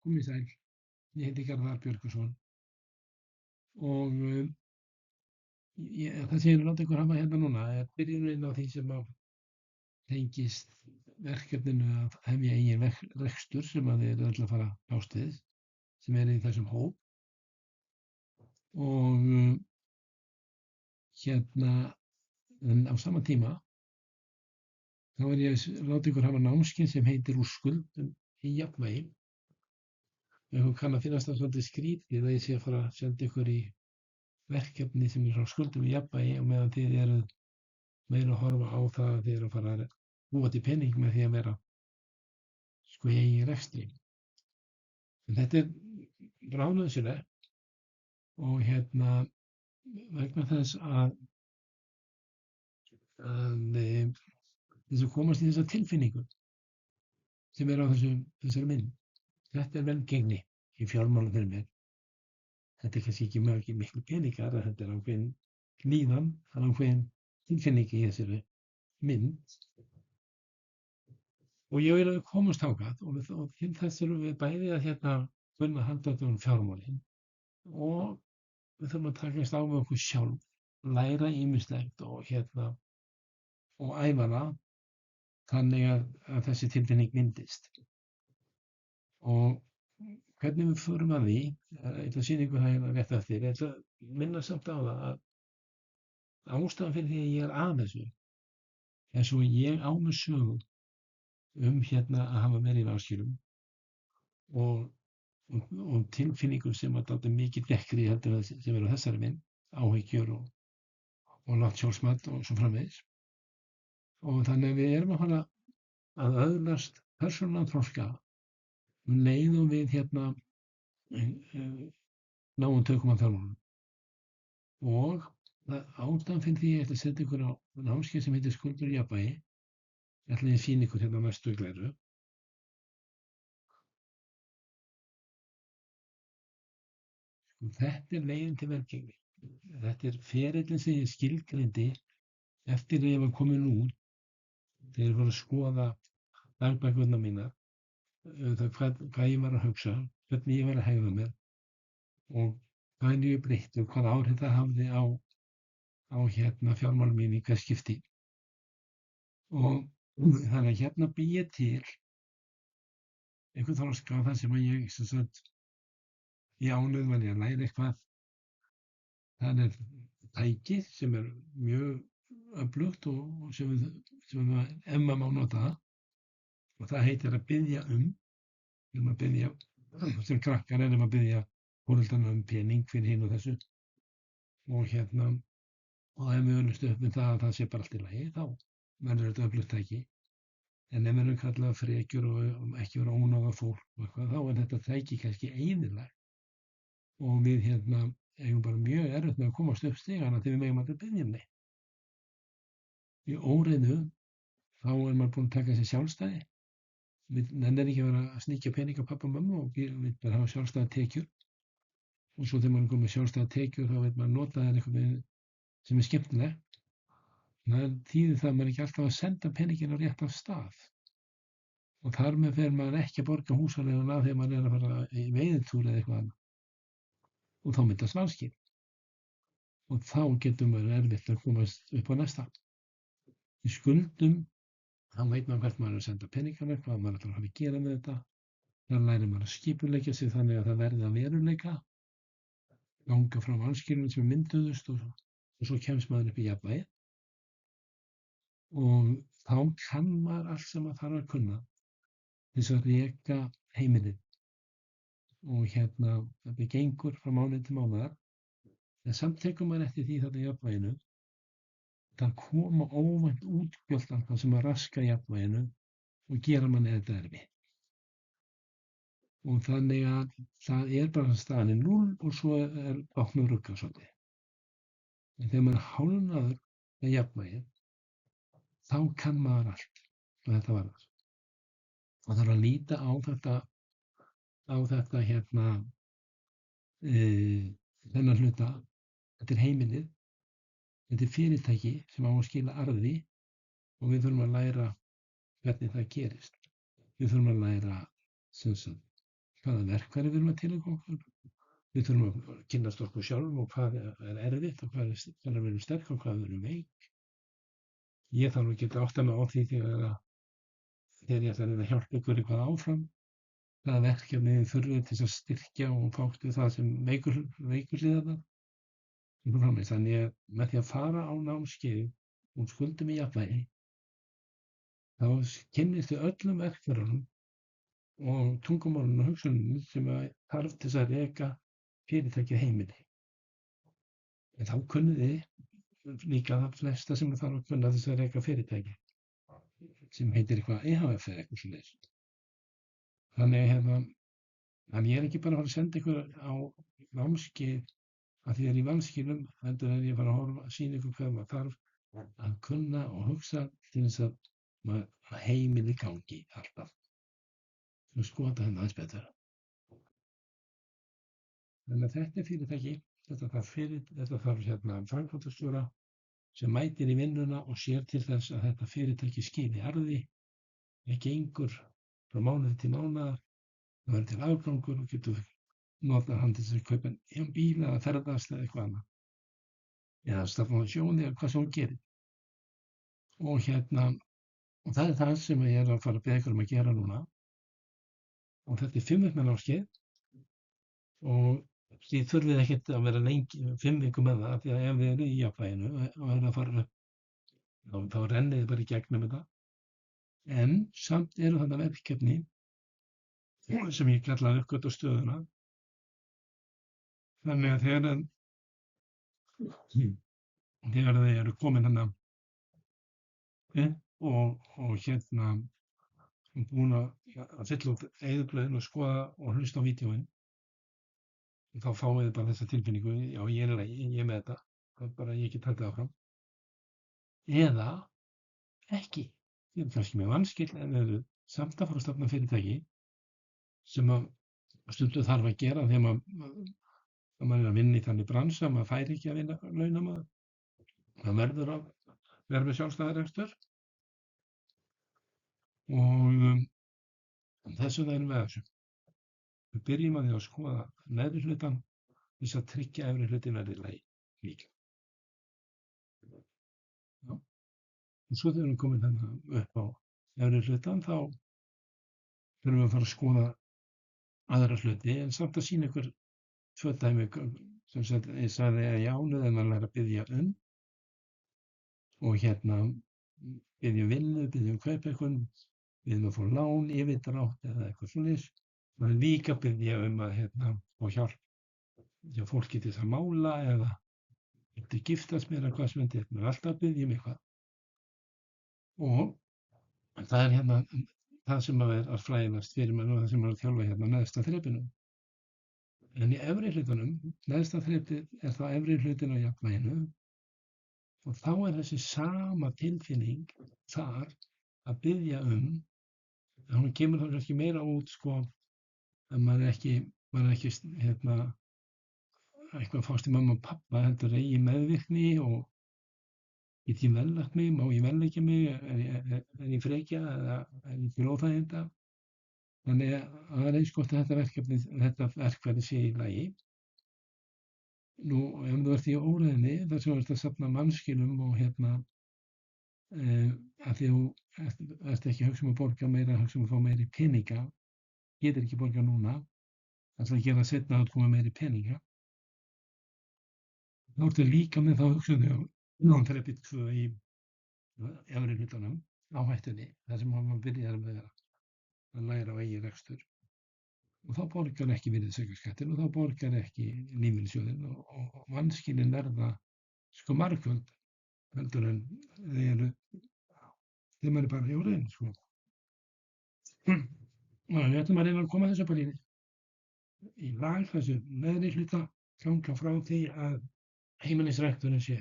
Komið sæl, ég heiti Garðar Björgvinsson og það sem ég er að láta ykkur hafa hérna núna er byrjunin á því sem að tengist verkefninu að hefja eigin rekstur sem að þið eru öll að fara að fást við, sem er í þessum hóp og hérna en á sama tíma þá er ég að láta ykkur hafa námskeið sem heitir Úr skuldum í jafnvægi. Ykkur kann að finnast það svolítið skrítið að ég sé að fara að senda ykkur í verkefni sem er frá skuldum í jafnvægi og meðan þið eruð meira að horfa á það að þið eru að fara að búa til pening með því að vera sko í eigin rekstri. En þetta er bráðnauðsynlegt og vegna þess að þess að komast í þessa tilfinningu sem er á þessari mynd. Þetta er velgengni í fjármálum fyrir mér. Þetta er kannski ekki miklu peningar, þetta er ákveðin líðan, það er ákveðin tilfinningi í þessari mynd. Og ég vil að við komast þangað og til þess erum við bæði að kunna halda þetta um fjármálin og við þurfum að takast á með okkur sjálf, læra ýmislegt og æfa það þannig að þessi tilfinning myndist. Og hvernig við förum að því, ég ætla að sýna ykkur það hérna rétt eftir, ég ætla að minna samt á það að ástæðan fyrir því að ég er að þessu er svo að ég á með sögu að hafa verið í vanskilum og tilfinningum sem að dáta mikið dekkri heldur en sem eru á þessari mynd, áhyggjur og lágt sjálfsmat og svo framvegis. Og þannig að við erum að fara að öðlast persónulegan þroska leið og við náum tökum á fjármálunum. Og ástæðan fyrir því ég ætla að setja ykkur á námskeið sem heitir Skuldir í jafnvægi. Ég ætla að sýna ykkur næstu glæru. Þetta er leiðin til velgengni. Þetta er ferillinn sem ég skilgreindi eftir að ég var komin út þegar ég var að skoða dagbækurnar mínar, hvað ég var að hugsa, hvernig ég var að hegða mér og hvað ég breytti og hvað áhrif það hafði á fjármálum mín í hvers skipti. Og þannig að bý ég til einhvern þroska þar sem að ég ánauðvanlega að læra eitthvað. Það er tæki sem er mjög öflugt og sem ef maður má nota það, og það heitir að biðja sem krakkar erum að biðja foreldrana pening fyrir hinn og þessu og ef við öllumst upp með það að það sé bara allt í lagi, þá verður þetta öflugt tæki. En ef við erum kallað frekjur og ekki vera ónáða fólk og eitthvað, þá er þetta tæki kannski eyðilegt og við eigum bara mjög erfitt með að komast upp stigana þegar við megum aldrei biðja neitt. Í óreiðu þá er maður búinn að taka sér sjálfstæði. Við nennir ekki að vera að sníkja peninga pabba og mömmu og við bara hafa sjálfstæða tekjur. Og svo þegar maður er komið með sjálfstæða tekjur þá veit maður nota það eitthvað sem er skemmtilegt. Það þýðir það að maður er ekki alltaf að senda peningin á rétt af stað. Og þar með fer maður ekki að borga húsaleiguna þegar maður er að fara í veiðitúr eða eitthvað annað. Og þá myndast vanskil. Og þá getur maður erfitt að komast upp á næsta. Í skuldum, þá veit maður hvert maður er að senda peningana, hvað maður ætlar að hafa að gera með þetta. Þar lærir maður að skipuleggja sig þannig að það verði að veruleika, ganga frá vanskilum sem mynduðust og svo kemst maður upp í jafnvægi. Og þá kann maður allt sem maður þarf að kunna þess að reka heimilið. Og þetta gengur frá mánuði til mánaðar. En samt tekur maður eftir því þarna í jafnvæginu. Það koma óvænt útgjöld alltaf sem að raska jafnvæginu og gera manni þetta erfitt. Og þannig að það er bara staðan í 0 og svo er bátnum ruggað svolítið. En þegar maður er hálfnaður með jafnvægið, þá kann maður allt og þetta var það. Og það er að líta á þetta þennan hluta. Þetta er heimilið, þetta er fyrirtæki sem á að skila arði og við þurfum að læra hvernig það gerist. Við þurfum að læra hvaða verkfæri við erum að tileinka okkur. Við þurfum að kynnast okkur sjálfum og hvað er erfitt og hvað við erum sterk og hvað við erum veik. Ég þarf að geta átta mig á því þegar ég ætla að reyna að hjálpa ykkur eitthvað áfram, hvaða verkefni þið þurfið til að styrkja og fást við það sem veikur hliðarnar. Þannig að með því að fara á námskeið og skuldum í jafnvægi, þá kynnist þið öllum verkfærunum og tungumálunum og hugsunum sem þarf til að reka fyrirtækið heiminni. En þá kunnið þið líka það flesta sem þarf að kunna þess að reka fyrirtæki, sem heitir eitthvað EHF eða eitthvað svoleiðis. Þannig að ég er ekki bara að fara að senda ykkur á námskeið að því er í vanskilum, heldur er ég að fara að sýna ykkur hvað maður þarf að kunna og hugsa til þess að heimili gangi alltaf. Svo skoða henni aðeins betur. Þannig að þetta er fyrirtæki, þetta þarf framkvæmdastjóra sem mætir í vinnuna og sér til þess að þetta fyrirtæki skili arði, ekki gengur frá mánuði til mánaðar, það verður til afgangur og getur notað hann til þess að kaupa en bíl eða ferðast eða eitthvað annað. Eða stafna á sjóni eða hvað sem hún gerir. Og það er það sem ég er að fara að beða ykkur að gera núna. Og þetta er 5 vikna námskeið og þið þurfið ekkert að vera lengi 5 vikur með það, því að ef þið eru í jafnvæginu og eru að fara þá rennið þið bara í gegnum þetta. En samt eru þarna verkefni sem ég kalla uppgöt á stöðuna. Þannig að þegar þið eru komin hana og búin að fylla út eyðublöðin og skoða og hlusta á vídeóin, þá fáið þið bara þessa tilfinningu, já ég er með þetta, það er bara ég get haldið áfram. Eða ekki, þið eru kannski með vanskil en þið eru samt að fara að stofna fyrirtæki sem að stundum þarf að gera þegar maður er að vinna í þannig bransa, maður fær ekki að vinna launamaður. Það verður að vera með sjálfstæðarekstur og þess vegna erum við að þessu. Við byrjum að því að skoða neðri hlutann þess að tryggja efri hlutin verði í lagi líka. Já. Og svo þegar við komum þarna upp á efri hlutann þá þurfum við að fara að skoða aðra hluti en samt að sýna ykkur 2 dæmi sem ég sagði að jánuð en maður læra að biðja og biðja vinnu, biðja kaupa eitthvað, biðja að fá lán, yfirdrátt eða eitthvað svoleiðis. Það er líka biðja að fá hjálp. Já, fólk getur að mála eða getur giftast mér eða hvað sem þetta er. Maður er alltaf að biðja eitthvað. Og það er það sem er að fræðast fyrir mann og það sem er að þjálfa neðsta þrepinu. En í efri hlutunum, neðsta þrepið er þá efri hlutin á jafnvæginu og þá er þessi sama tilfinning þar að biðja en hún kemur þá kannski meira út að maður er ekki eitthvað fást í mamma og pappa, heldur eigi meðvirkni og get ég verðlagt mig, má ég verðleggja mig, er ég frekja eða er ég til óþæginda. Þannig að það er eins gott að þetta verkfæri sé í lagi. Nú, ef þú ert í óreiðinni, þar sem þú ert að safna mannskilum og að því þú ert ekki að hugsa að borga meira, hugsa að fá meiri peninga, getur ekki borga núna, ætla að gera seinna að koma meiri peninga. Þá ertu líka með þá hugsunni og þrepið 2 í efri hlutanum, áhættunni, þar sem maður byrjar með að læra á eigin rekstur. Og þá borgar ekki virðisaukaskattinn og þá borgar ekki lífeyrissjóðinn og vanskilin það margföld heldur en þeim er bara í óreiðin. Við ætlum að reyna að koma þessu bara í lag, þessu neðri hluta, ganga frá því að heimilisreksturinn sé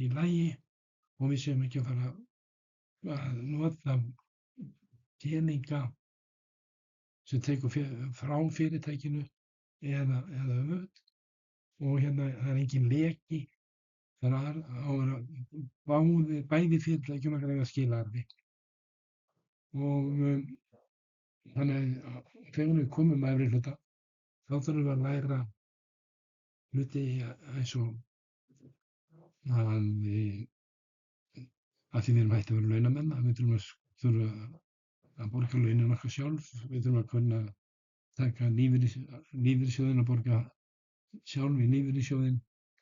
í lagi og við séum ekki að fara að nota peninga sem tekur frá fyrirtækinu eða öfugt og það er engin leki, það er á að bæði fyrirtækjum að greiða skilaarði og Þannig að þegar við komum að efri hluta, þá þurfum við að læra hluti eins og að því við erum hægt að vera launamenn, að við þurfum að borga launin okkar sjálf, við þurfum að kunna taka lífeyrissjóðinn að borga sjálf í lífeyrissjóðinn,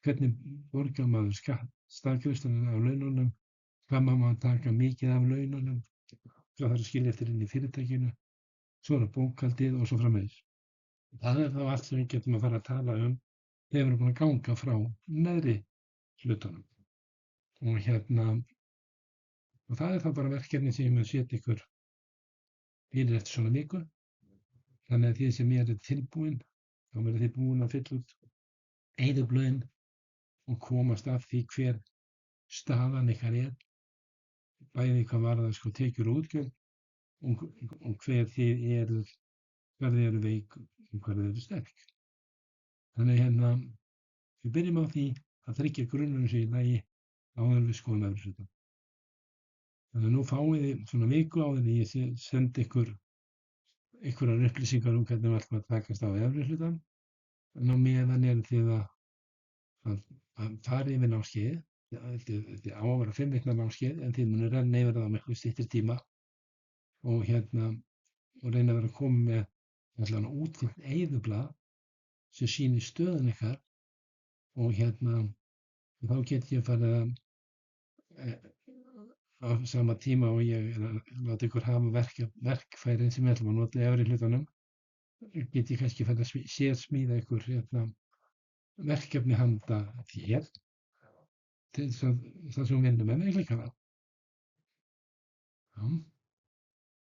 hvernig borgar maður skatt, staðgreiðsluna af laununum, hvað má maður taka mikið af laununum, hvað þarf að skilja eftir inn í fyrirtækinu, svo er það bókhaldið og svo framvegis. Það er þá allt sem við getum að fara að tala um þegar við erum búin að ganga frá neðri hlutunum. Og það er þá bara verkefni sem ég mun setja ykkur fyrir eftir svona viku. Þannig að því sem ég er tilbúin, þá verður þið búin að fylla út eyðublöðin og komast af því hver staðan ykkar er, bæði hvað varðar sko tekjur og útgjöld og hver þið eru veik og hver þið eru sterk. Þannig við byrjum á því að tryggja grunnurinn sér í lagi áður en við skoðum efri hlutann. Þannig að nú fáið þið svona viku áður en ég sendi ykkur einhverjar upplýsingar um hvernig við ætlum að takast á efri hlutann. En á meðan eru þið að fara yfir námskeiðið. Þetta á að vera 5 vikna námskeið en þið munið renna yfir það með eitthvað styttri tíma og reyna að vera að koma með allavega útfyllt eyðublað sem sýnir stöðun ykkar og þá get ég farið á sama tíma og ég láta ykkur hafa verkfærin sem við ætlum að nota í efri hlutanum, get ég kannski farið að smíða ykkur verkefni handa þér til þess að það sem við vinnum með líka það. Já.